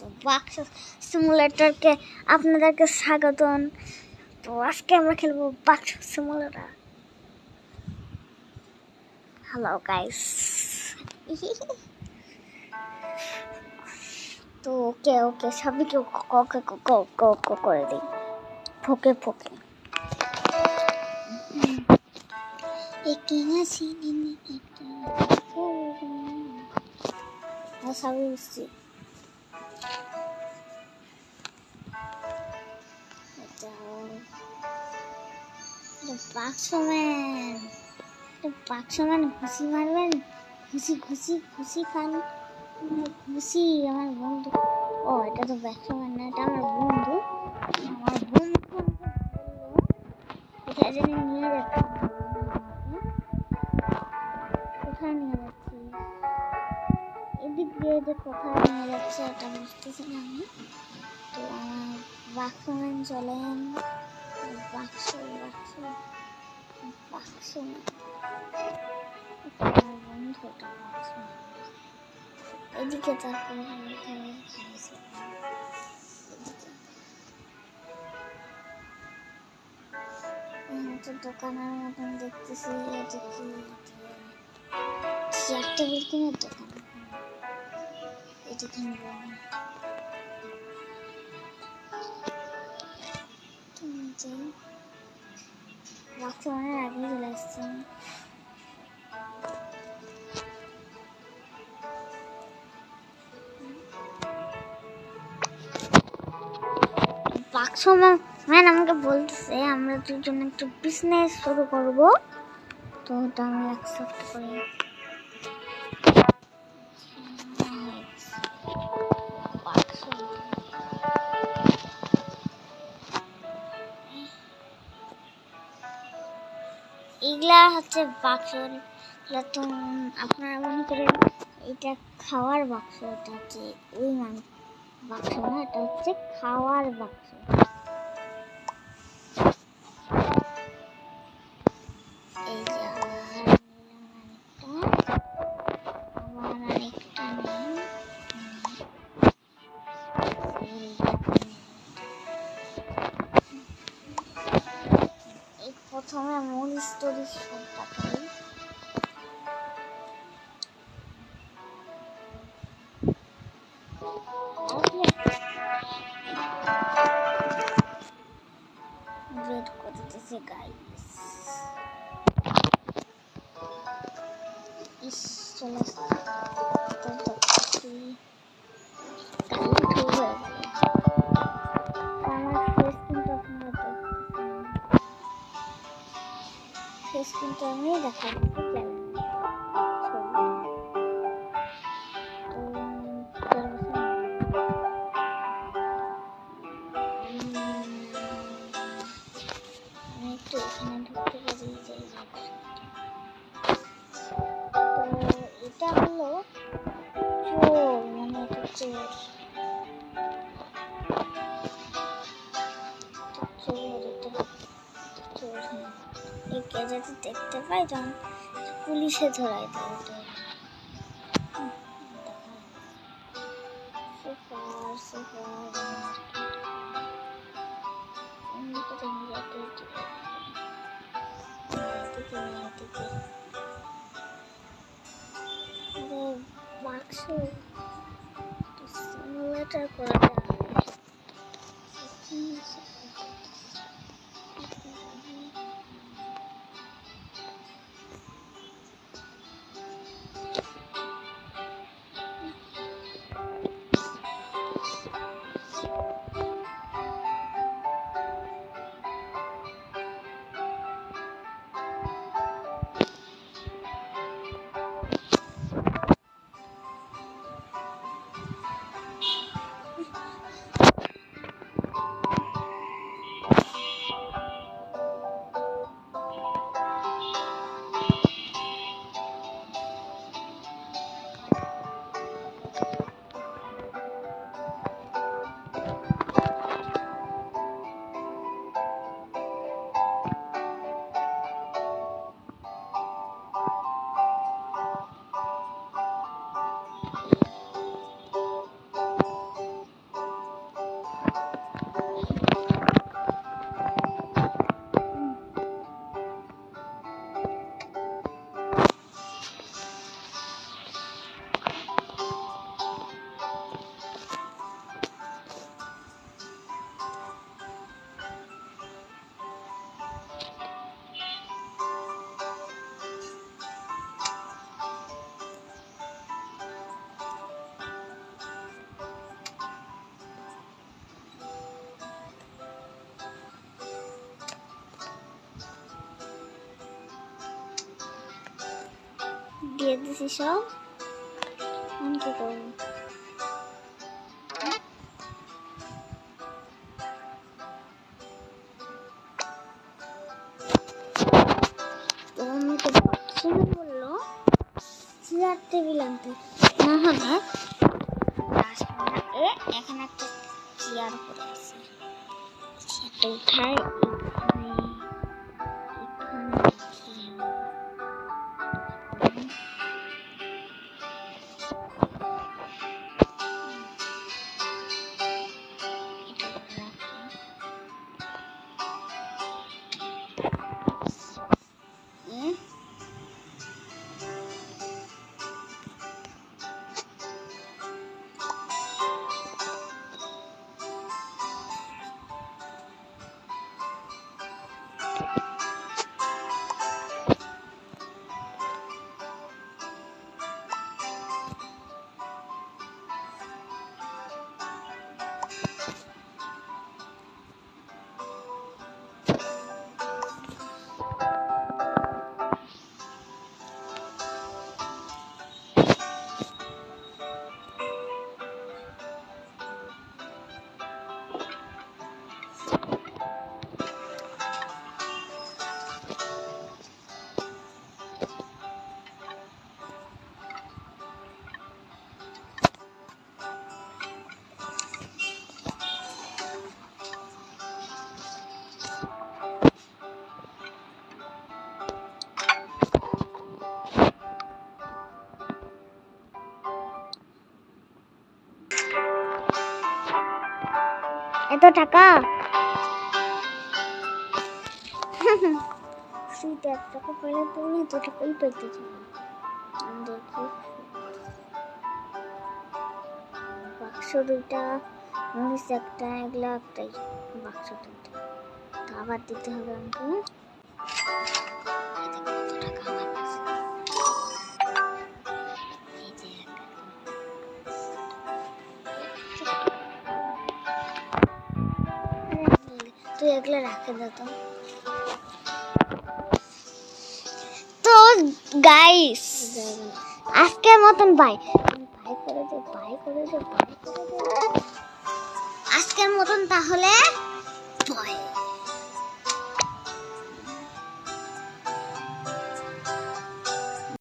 আছে বাক্স সিমুলেটরকে আপনাদেরকে স্বাগতম। তো আজকে আমরা খেলবো বাক্স সিমুলেটর। Hello guys. তো ওকে ওকে সবাইকে করে দিই, ফোকে ফোকে। সবাই বুঝছি। বাক্সম্যান ঘুষি মারবেন, ঘুষি ঘুষি ঘুষি খান, ঘুষি। আমার বন্ধু, ও এটা তো বাক্সম্যান না, এটা আমার বন্ধু। আমার বন্ধু কোথায় জানি নিয়ে যাচ্ছে। কোথায় নিয়ে যাচ্ছি, এদিক দিয়ে যে কোথায় নিয়ে যাচ্ছে এটা বুঝতেছি না আমি। তো আমার বাক্সম্যান চলেন, বাক্স বাক্স বাক্স বন্ধুটা এদিকে তারপরে দোকানের মতন দেখতেছি। এটা কি চেয়ার টেবিল কিনে দোকান, এটা কিনবো আমি। বাক্সম্যানের আগে চলে আসছে। বাক্সম্যান আমাকে বলতেছে আমরা দুজন একটু বিজনেস শুরু করব। তো ওটা আমি অ্যাকসেপ্ট করি। এগুলা হচ্ছে বাক্স, তো আপনারা মনে করেন এটা খাওয়ার বাক্স, এটা হচ্ছে ওই বাক্স না, এটা হচ্ছে খাওয়ার বাক্স। এই যে আবার আরেকটা নেই। এই প্রথমে মূল স্টোরি শুরুটা করি। ওয়েট করতেছে গাইস। ইস চলে ফেস কিন্তু আমি দেখাচ্ছি একটু এখানে ঢুকতে পারি। তো এটা হলো চোর, মানে এটা চোর। এই ক্যামেরাতে দেখতে পাই তখন পুলিশে ধরাই দেয়। বাক্স সিমুলেটর করা যায়। দিয়ে দিছি সব। আমি কি করবো? তো আমি তো বাথরুমে বললো চেয়ার টেবিল আনতে, না হলে এখানে একটা চেয়ার পড়ে আছে, চেয়ারটা উঠায় এখানে এখানে রাখি। এত টাকা ফ্রিতে 1 টাকা পেলে তুমি এত টাকাই পেতে চাই। দেখি বাক্স দুইটা, মরিচ একটা, এগুলা একটাই বাক্স দুইটা, তো আবার দিতে হবে আমাকে। তুই এগুলো রাখে দে তো। তো গাইস আজকের মতন বাই করে দে, আজকের মতন তাহলে